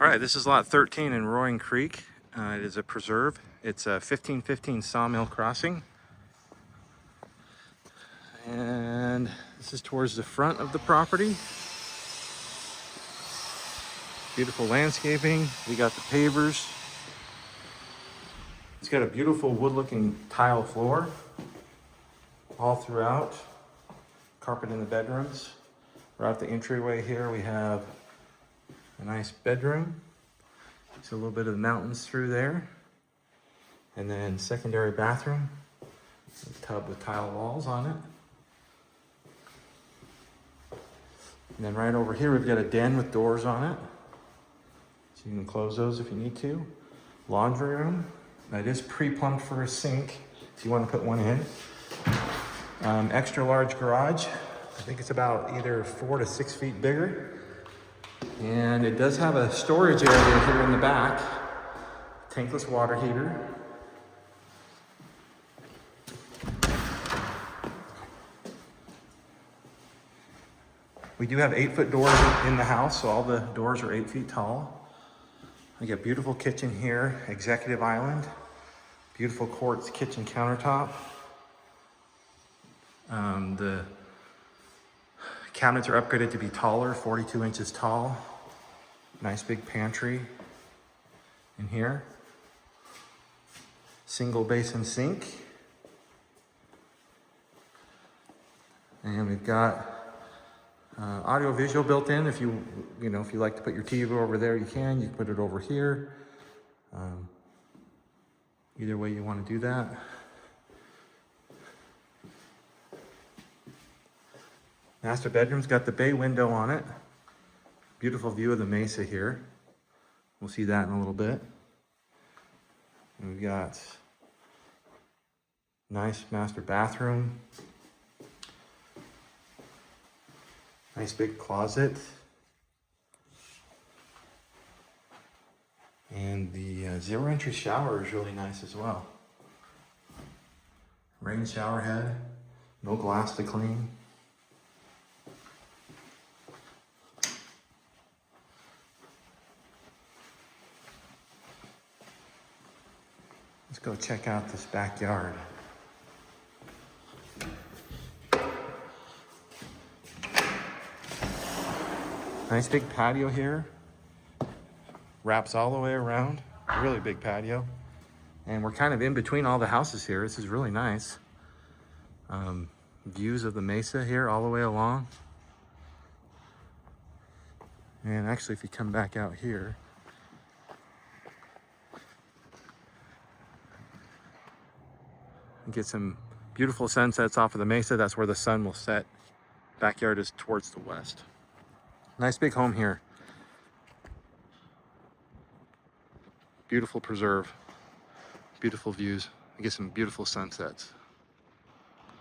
All right, this is lot 13 in Roaring Creek. It is a preserve. It's a 1515 Sawmill Crossing. And this is towards the front of the property. Beautiful landscaping. We got the pavers. It's got a beautiful wood-looking tile floor all throughout. Carpet in the bedrooms. Right at the entryway here, we have a nice bedroom. See a little bit of the mountains through there. And then secondary bathroom. A tub with tile walls on it. And then right over here, we've got a den with doors on it. So you can close those if you need to. Laundry room. That is pre-plumbed for a sink if you want to put one in. Extra large garage. I think it's about either 4 to 6 feet bigger. And it does have a storage area here in the back. Tankless water heater. We do have 8-foot doors in the house, so all the doors are 8 feet tall. We got beautiful kitchen here, executive island. Beautiful quartz kitchen countertop. The cabinets are upgraded to be taller, 42 inches tall. Nice big pantry in here. Single basin sink. And we've got audio visual built in. If you like to put your TV over there, you can. You can put it over here. Either way you want to do that. Master bedroom's got the bay window on it. Beautiful view of the mesa here. We'll see that in a little bit. And we've got nice master bathroom. Nice big closet. And the zero entry shower is really nice as well. Rain shower head, no glass to clean. Let's go check out this backyard. Nice big patio here. Wraps all the way around. Really big patio. And we're kind of in between all the houses here. This is really nice. Views of the mesa here all the way along. And actually, if you come back out here, you get some beautiful sunsets off of the mesa. That's where the sun will set. Backyard is towards the west. Nice big home here. Beautiful preserve. Beautiful views. You get some beautiful sunsets.